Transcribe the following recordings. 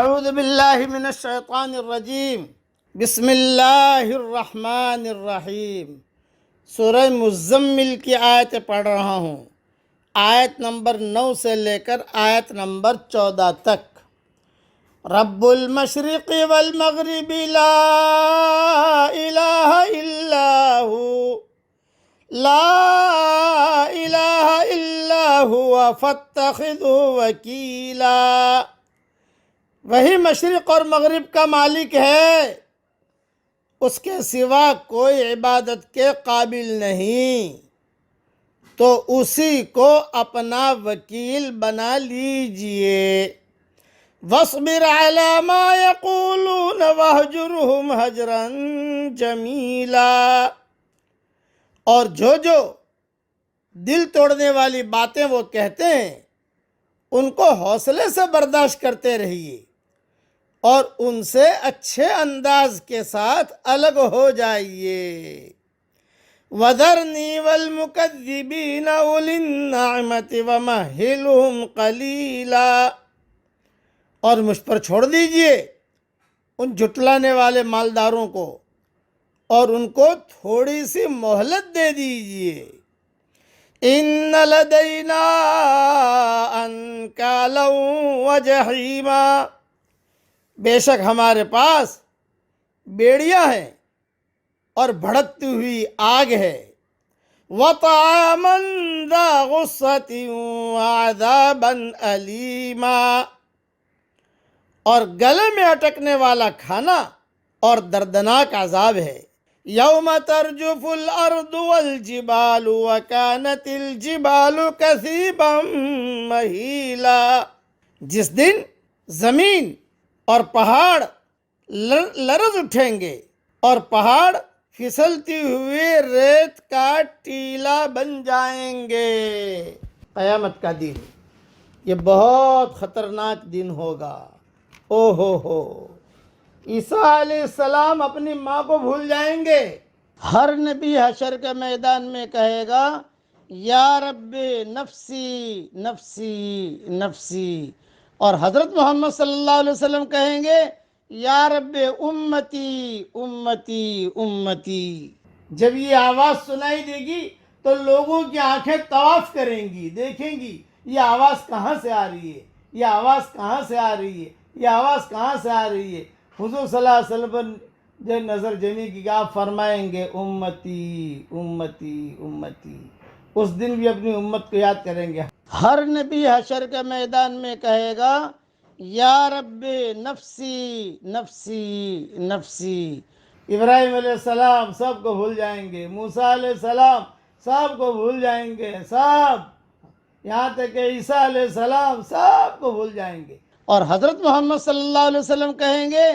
اعوذ باللہ من الشیطان الرجیم بسم اللہ الرحمن الرحیم۔ سورہ مزمل کی آیت پڑھ رہا ہوں، آیت نمبر 9 سے لے کر آیت نمبر 14 تک۔ رب المشرق والمغرب لا الہ الا ہو، لا الہ الا ہوا فاتخذہ وکیلا۔ وہی مشرق اور مغرب کا مالک ہے، اس کے سوا کوئی عبادت کے قابل نہیں، تو اسی کو اپنا وکیل بنا لیجئے۔ وَاصْبِرْ عَلَى مَا يَقُولُونَ وَاهْجُرْهُمْ هَجْرًا جَمِيلًا۔ اور جو دل توڑنے والی باتیں وہ کہتے ہیں ان کو حوصلے سے برداشت کرتے رہیے اور ان سے اچھے انداز کے ساتھ الگ ہو جائیے۔ وَذَرْنِي وَالْمُكَذِّبِينَ أُولِي النَّعْمَةِ وَمَهِّلْهُمْ قَلِيلًا۔ اور مجھ پر چھوڑ دیجئے ان جھٹلانے والے مالداروں کو اور ان کو تھوڑی سی مہلت دے دیجئے۔ إِنَّ لَدَيْنَا أَنْكَالًا وَجَحِيمًا۔ بے شک ہمارے پاس بیڑیاں ہیں اور بھڑکتی ہوئی آگ ہے۔ وَطَعَامًا ذَا غُصَّةٍ وَعَذَابًا أَلِيمًا۔ اور گلے میں اٹکنے والا کھانا اور دردناک عذاب ہے۔ يَوْمَ تَرْجُفُ الْأَرْضُ وَالْجِبَالُ وَكَانَتِ الْجِبَالُ كَثِيبًا مَهِيلًا۔ جس دن زمین اور پہاڑ لرز اٹھیں گے اور پہاڑ پھسلتی ہوئی ریت کا ٹیلا بن جائیں گے۔ قیامت کا دن یہ بہت خطرناک دن ہوگا۔ او ہو، عیسیٰ علیہ السلام اپنی ماں کو بھول جائیں گے۔ ہر نبی حشر کے میدان میں کہے گا یا رب نفسی نفسی نفسی، اور حضرت محمد صلی اللہ علیہ وسلم کہیں گے یا رب امتی امتی امتی۔ جب یہ آواز سنائی دے گی تو لوگوں کی آنکھیں طواف کریں گی، دیکھیں گی یہ آواز کہاں سے آ رہی ہے، یہ آواز کہاں سے آ رہی ہے، یہ آواز کہاں سے آ رہی ہے۔ حضور صلی اللہ علیہ وسلم جو نظر جمی کی آپ فرمائیں گے امتی امتی امتی، اس دن بھی اپنی امت کو یاد کریں گے۔ ہر نبی حشر کے میدان میں کہے گا یا رب نفسی نفسی نفسی۔ ابراہیم علیہ السلام سب کو بھول جائیں گے، موسیٰ علیہ السلام سب کو بھول جائیں گے، سب، یہاں تک کہ عیسیٰ علیہ السلام سب کو بھول جائیں گے۔ اور حضرت محمد صلی اللہ علیہ وسلم کہیں گے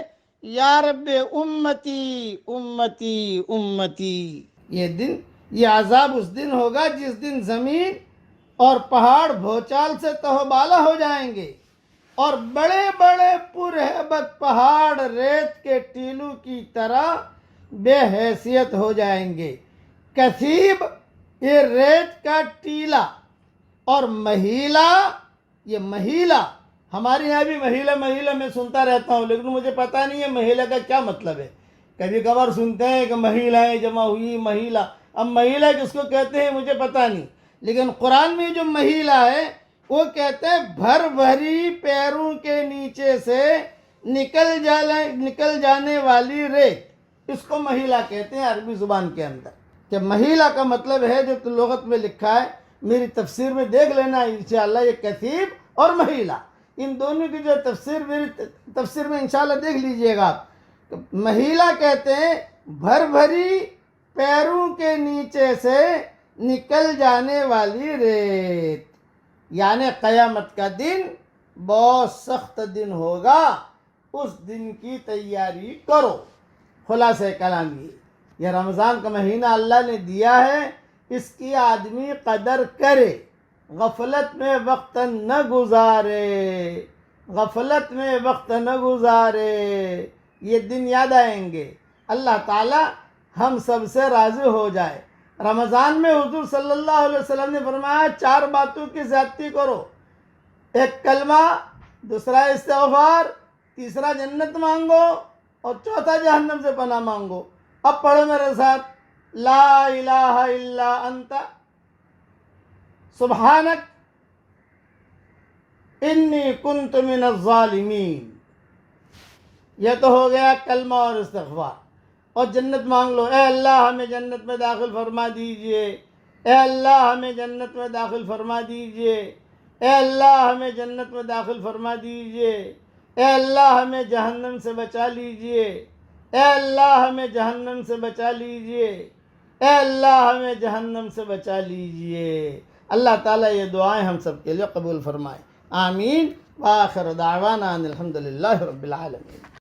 یا رب امتی امتی امتی۔ یہ دن، یہ عذاب اس دن ہوگا جس دن زمین اور پہاڑ بھوچال سے تہوبالا ہو جائیں گے اور بڑے بڑے پرہیبت پہاڑ ریت کے ٹیلوں کی طرح بے حیثیت ہو جائیں گے۔ کثیب یہ ریت کا ٹیلا، اور مہیلا یہ مہیلا، ہمارے یہاں بھی مہیلا میں سنتا رہتا ہوں، لیکن مجھے پتہ نہیں ہے مہیلا کا کیا مطلب ہے۔ کبھی کبھار سنتے ہیں کہ مہیلائیں جمع ہوئی، مہیلا، اب مہیلا کس کو کہتے ہیں مجھے پتہ نہیں، لیکن قرآن میں جو مہیلا ہے وہ کہتے ہیں بھر بھری پیروں کے نیچے سے نکل جانے والی ریت، اس کو مہیلا کہتے ہیں عربی زبان کے اندر۔ کہ مہیلا کا مطلب ہے جو لغت میں لکھا ہے، میری تفسیر میں دیکھ لینا انشاءاللہ، یہ کثیب اور مہیلا ان دونوں کی جو تفسیر میری تفسیر میں انشاءاللہ دیکھ لیجئے گا آپ۔ مہیلا کہتے ہیں بھر بھری پیروں کے نیچے سے نکل جانے والی ریت، یعنی قیامت کا دن بہت سخت دن ہوگا، اس دن کی تیاری کرو۔ خلاصہ کلام یہ رمضان کا مہینہ اللہ نے دیا ہے، اس کی آدمی قدر کرے، غفلت میں وقت نہ گزارے، غفلت میں وقت نہ گزارے۔ یہ دن یاد آئیں گے، اللہ تعالی ہم سب سے راضی ہو جائے۔ رمضان میں حضور صلی اللہ علیہ وسلم نے فرمایا 4 باتوں کی زیادتی کرو، ایک کلمہ، دوسرا استغفار، تیسرا جنت مانگو اور چوتھا جہنم سے پناہ مانگو. اب پڑھو میرے ساتھ لا الہ الا انت سبحانک انی کنت من الظالمین. یہ تو ہو گیا کلمہ اور استغفار. اور جنت مانگ لو، اے اللہ ہمیں جنت میں داخل فرما دیجئے، اے اللہ ہمیں جنت میں داخل فرما دیجئے، اے اللہ ہمیں جنت میں داخل فرما دیجئے، اے اللہ ہمیں جہنم سے بچا لیجئے، اے اللہ ہمیں جہنم سے بچا لیجئے، اے اللہ ہمیں جہنم سے بچا لیجئے. اللہ تعالیٰ یہ دعائیں ہم سب کے لیے قبول فرمائے. آمین. وآخر دعوانا ان الحمد للہ رب العالمین.